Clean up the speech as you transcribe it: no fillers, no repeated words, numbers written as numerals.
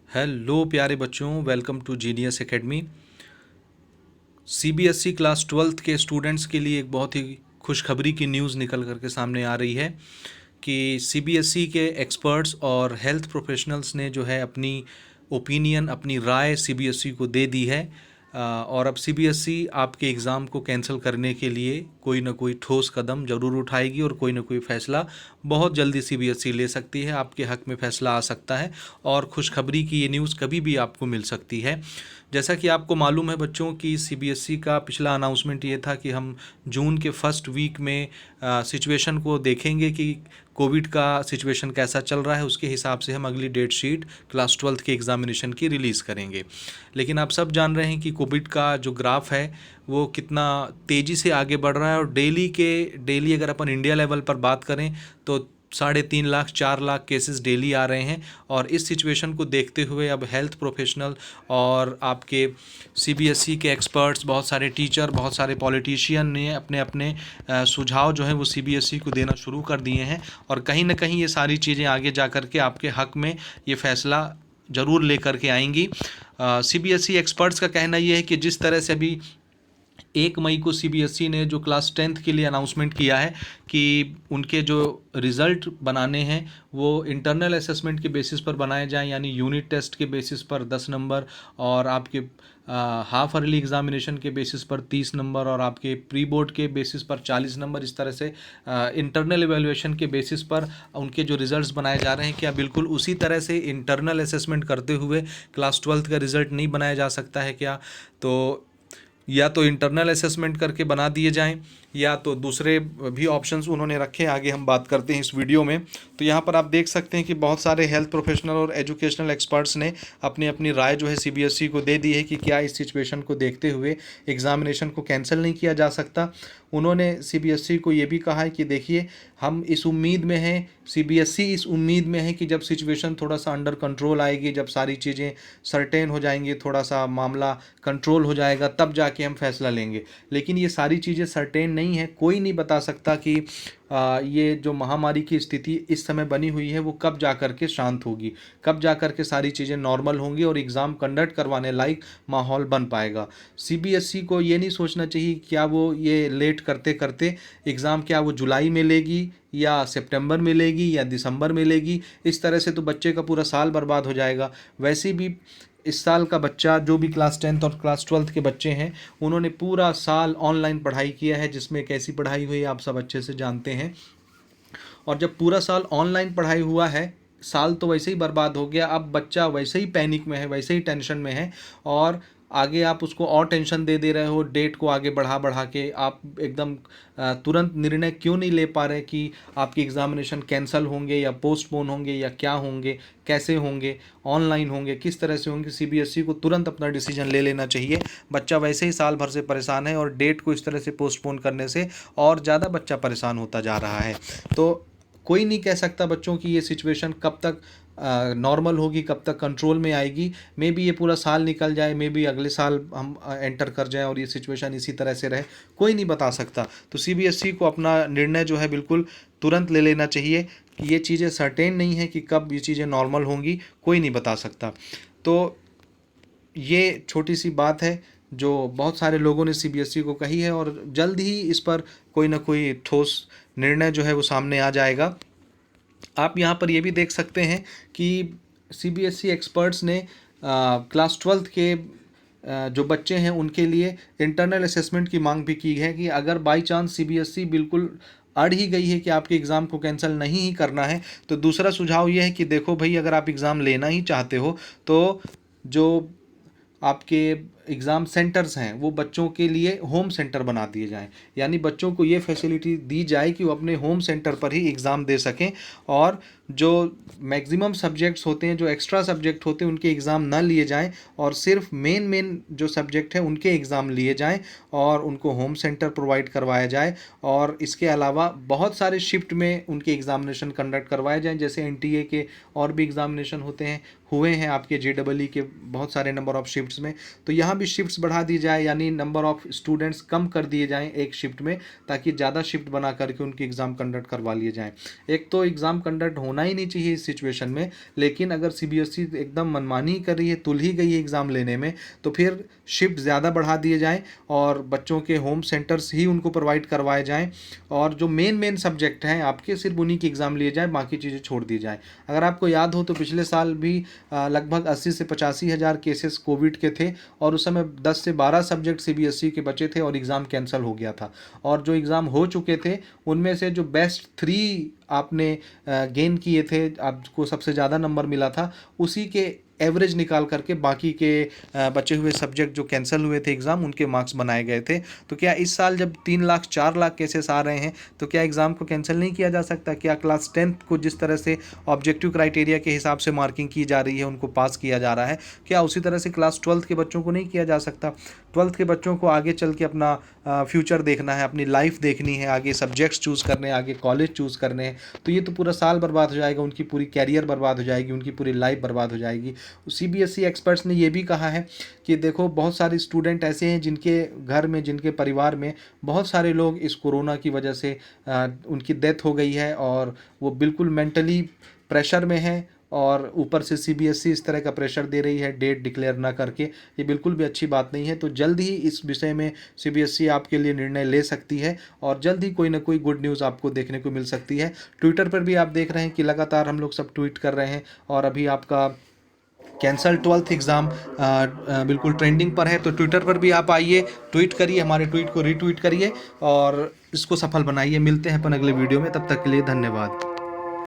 Hello प्यारे बच्चों, welcome to Genius Academy. CBSE class 12th के स्टूडेंट्स के लिए एक बहुत ही खुशखबरी की न्यूज़ निकल करके सामने आ रही है कि सीबीएसई के एक्सपर्ट्स और हेल्थ प्रोफेशनल्स ने जो है अपनी ओपिनियन, अपनी राय सीबीएसई को दे दी है। और अब सीबीएसई आपके एग्ज़ाम को कैंसिल करने के लिए कोई ना कोई ठोस कदम ज़रूर उठाएगी और कोई ना कोई फ़ैसला बहुत जल्दी सीबीएसई ले सकती है। आपके हक़ में फ़ैसला आ सकता है और खुशखबरी की ये न्यूज़ कभी भी आपको मिल सकती है। जैसा कि आपको मालूम है बच्चों कि सीबीएसई का पिछला अनाउंसमेंट ये था कि हम जून के फर्स्ट वीक में सिचुएशन को देखेंगे कि कोविड का सिचुएशन कैसा चल रहा है, उसके हिसाब से हम अगली डेट शीट क्लास 12th के एग्ज़ामिनेशन की रिलीज़ करेंगे। लेकिन आप सब जान रहे हैं कि कोविड का जो ग्राफ है वो कितना तेज़ी से आगे बढ़ रहा है और डेली अगर अपन इंडिया लेवल पर बात करें तो 3.5 लाख 4 लाख केसेस डेली आ रहे हैं। और इस सिचुएशन को देखते हुए अब हेल्थ प्रोफेशनल और आपके सीबीएसई के एक्सपर्ट्स, बहुत सारे टीचर, बहुत सारे पॉलिटिशियन ने अपने अपने सुझाव जो हैं वो सीबीएसई को देना शुरू कर दिए हैं। और कहीं ना कहीं ये सारी चीज़ें आगे जा कर के आपके हक़ में ये फ़ैसला ज़रूर लेकर के आएंगी। सीबीएसई एक्सपर्ट्स का कहना ये है कि जिस तरह से अभी 1 मई को सीबीएसई ने जो क्लास 10th के लिए अनाउंसमेंट किया है कि उनके जो रिज़ल्ट बनाने हैं वो इंटरनल असेसमेंट के बेसिस पर बनाए जाएं, यानी यूनिट टेस्ट के बेसिस पर 10 नंबर और आपके हाफ अर्ली एग्जामिनेशन के बेसिस पर 30 नंबर और आपके प्री बोर्ड के बेसिस पर 40 नंबर। इस तरह से इंटरनल एवेल्यूएशन के बेसिस पर उनके जो रिज़ल्ट्स बनाए जा रहे हैं, क्या बिल्कुल उसी तरह से इंटरनल असेसमेंट करते हुए क्लास 12th का रिज़ल्ट नहीं बनाया जा सकता है क्या? तो या तो इंटरनल असेसमेंट करके बना दिए जाएं या तो दूसरे भी ऑप्शंस उन्होंने रखे, आगे हम बात करते हैं इस वीडियो में। तो यहाँ पर आप देख सकते हैं कि बहुत सारे हेल्थ प्रोफेशनल और एजुकेशनल एक्सपर्ट्स ने अपनी अपनी राय जो है सीबीएसई को दे दी है कि क्या इस सिचुएशन को देखते हुए एग्ज़ामिनेशन को कैंसिल नहीं किया जा सकता। उन्होंने सीबीएसई को ये भी कहा है कि देखिए, हम इस उम्मीद में हैं, सीबीएसई इस उम्मीद में है कि जब सिचुएशन थोड़ा सा अंडर कंट्रोल आएगी, जब सारी चीज़ें सर्टेन हो जाएंगी, थोड़ा सा मामला कंट्रोल हो जाएगा, तब जाके हम फैसला लेंगे। लेकिन ये सारी चीज़ें सर्टेन नहीं है। कोई नहीं बता सकता कि ये जो महामारी की स्थिति इस समय बनी हुई है वो कब जा कर के शांत होगी, कब जा कर के सारी चीज़ें नॉर्मल होंगी और एग्ज़ाम कंडक्ट करवाने लायक माहौल बन पाएगा। सीबीएसई को ये नहीं सोचना चाहिए क्या वो ये लेट करते करते एग्ज़ाम क्या वो जुलाई में लेगी या सितंबर में लेगी या दिसंबर में लेगी। इस तरह से तो बच्चे का पूरा साल बर्बाद हो जाएगा। वैसे भी इस साल का बच्चा जो भी क्लास 10th और क्लास 12th के बच्चे हैं उन्होंने पूरा साल ऑनलाइन पढ़ाई किया है, जिसमें कैसी पढ़ाई हुई आप सब अच्छे से जानते हैं। और जब पूरा साल ऑनलाइन पढ़ाई हुआ है, साल तो वैसे ही बर्बाद हो गया। अब बच्चा वैसे ही पैनिक में है, वैसे ही टेंशन में है और आगे आप उसको और टेंशन दे रहे हो। डेट को आगे बढ़ा बढ़ा के आप एकदम तुरंत निर्णय क्यों नहीं ले पा रहे कि आपकी एग्ज़ामिनेशन कैंसिल होंगे या पोस्टपोन होंगे या क्या होंगे, कैसे होंगे, ऑनलाइन होंगे, किस तरह से होंगे। सीबीएसई को तुरंत अपना डिसीजन ले लेना चाहिए। बच्चा वैसे ही साल भर से परेशान है और डेट को इस तरह से पोस्टपोन करने से और ज़्यादा बच्चा परेशान होता जा रहा है। तो कोई नहीं कह सकता बच्चों की ये सिचुएशन कब तक नॉर्मल होगी, कब तक कंट्रोल में आएगी। मे बी ये पूरा साल निकल जाए, मे बी अगले साल हम एंटर कर जाएं और ये सिचुएशन इसी तरह से रहे, कोई नहीं बता सकता। तो सीबीएसई को अपना निर्णय जो है बिल्कुल तुरंत ले लेना चाहिए कि ये चीज़ें सर्टेन नहीं है कि कब ये चीज़ें नॉर्मल होंगी, कोई नहीं बता सकता। तो ये छोटी सी बात है जो बहुत सारे लोगों ने सीबीएसई को कही है और जल्द ही इस पर कोई ना कोई ठोस निर्णय जो है वो सामने आ जाएगा। आप यहाँ पर ये भी देख सकते हैं कि सीबीएसई एक्सपर्ट्स ने क्लास 12th के जो बच्चे हैं उनके लिए इंटरनल असेसमेंट की मांग भी की है कि अगर बाई चांस सीबीएसई बिल्कुल अड़ ही गई है कि आपके एग्ज़ाम को कैंसिल नहीं ही करना है, तो दूसरा सुझाव ये है कि देखो भाई, अगर आप एग्ज़ाम लेना ही चाहते हो तो जो आपके एग्ज़ाम सेंटर्स हैं वो बच्चों के लिए होम सेंटर बना दिए जाएं। यानी बच्चों को ये फैसिलिटी दी जाए कि वो अपने होम सेंटर पर ही एग्ज़ाम दे सकें और जो मैक्सिमम सब्जेक्ट्स होते हैं, जो एक्स्ट्रा सब्जेक्ट होते हैं, उनके एग्ज़ाम ना लिए जाएं और सिर्फ मेन जो सब्जेक्ट है उनके एग्ज़ाम लिए जाएं और उनको होम सेंटर प्रोवाइड करवाया जाए। और इसके अलावा बहुत सारे शिफ्ट में उनके एग्ज़ामिनेशन कंडक्ट करवाए जाएँ, जैसे एनटीए के और भी एग्ज़ामिनेशन हुए हैं आपके जेईई के बहुत सारे नंबर ऑफ़ शिफ्ट्स में। तो यहाँ भी शिफ्ट्स बढ़ा दी जाए, यानी नंबर ऑफ स्टूडेंट्स कम कर दिए जाएँ एक शिफ्ट में, ताकि ज़्यादा शिफ्ट बना करके उनकी एग्ज़ाम कंडक्ट करवा लिए जाएँ। एक तो एग्ज़ाम कंडक्ट होना ही नहीं चाहिए इस सिचुएशन में, लेकिन अगर सीबीएसई एकदम मनमानी कर रही है, तुल ही गई है एग्ज़ाम लेने में, तो फिर शिफ्ट ज़्यादा बढ़ा दिए जाएँ और बच्चों के होम सेंटर्स ही उनको प्रोवाइड करवाए जाएँ, और जो मेन सब्जेक्ट हैं आपके सिर्फ उन्हीं के एग्ज़ाम लिए जाएँ, बाकी चीज़ें छोड़ दी जाएँ। अगर आपको याद हो तो पिछले साल भी लगभग 80 से 85 हज़ार केसेस कोविड के थे, और उस समय 10 से 12 सब्जेक्ट सीबीएसई के बचे थे और एग्ज़ाम कैंसिल हो गया था। और जो एग्ज़ाम हो चुके थे उनमें से जो बेस्ट 3 आपने गेन किए थे, आपको सबसे ज़्यादा नंबर मिला था, उसी के एवरेज निकाल करके बाकी के बचे हुए सब्जेक्ट जो कैंसिल हुए थे एग्ज़ाम, उनके मार्क्स बनाए गए थे। तो क्या इस साल जब 3 लाख 4 लाख केसेस आ रहे हैं, तो क्या एग्ज़ाम को कैंसिल नहीं किया जा सकता? क्या क्लास 10th को जिस तरह से ऑब्जेक्टिव क्राइटेरिया के हिसाब से मार्किंग की जा रही है, उनको पास किया जा रहा है, क्या उसी तरह से क्लास 12th के बच्चों को नहीं किया जा सकता? 12th के बच्चों को आगे चल के अपना फ्यूचर देखना है, अपनी लाइफ देखनी है, आगे सब्जेक्ट्स चूज़ करने हैं, आगे कॉलेज चूज़ करने हैं, तो ये तो पूरा साल बर्बाद हो जाएगा, उनकी पूरी कैरियर बर्बाद हो जाएगी, उनकी पूरी लाइफ बर्बाद हो जाएगी। सीबीएसई एक्सपर्ट्स ने ये भी कहा है कि देखो, बहुत सारे स्टूडेंट ऐसे हैं जिनके घर में, जिनके परिवार में बहुत सारे लोग इस कोरोना की वजह से उनकी डेथ हो गई है, और वो बिल्कुल मेंटली प्रेशर में है, और ऊपर से सीबीएसई इस तरह का प्रेशर दे रही है डेट डिक्लेयर ना करके। ये बिल्कुल भी अच्छी बात नहीं है। तो जल्द ही इस विषय में सीबीएसई आपके लिए निर्णय ले सकती है, और जल्द ही कोई ना कोई गुड न्यूज़ आपको देखने को मिल सकती है। ट्विटर पर भी आप देख रहे हैं कि लगातार हम लोग सब ट्वीट कर रहे हैं, और अभी आपका कैंसल 12th एग्ज़ाम बिल्कुल ट्रेंडिंग पर है। तो ट्विटर पर भी आप आइए, ट्वीट करिए, हमारे ट्वीट को रीट्वीट करिए और इसको सफल बनाइए। मिलते हैं अपन अगले वीडियो में, तब तक के लिए धन्यवाद।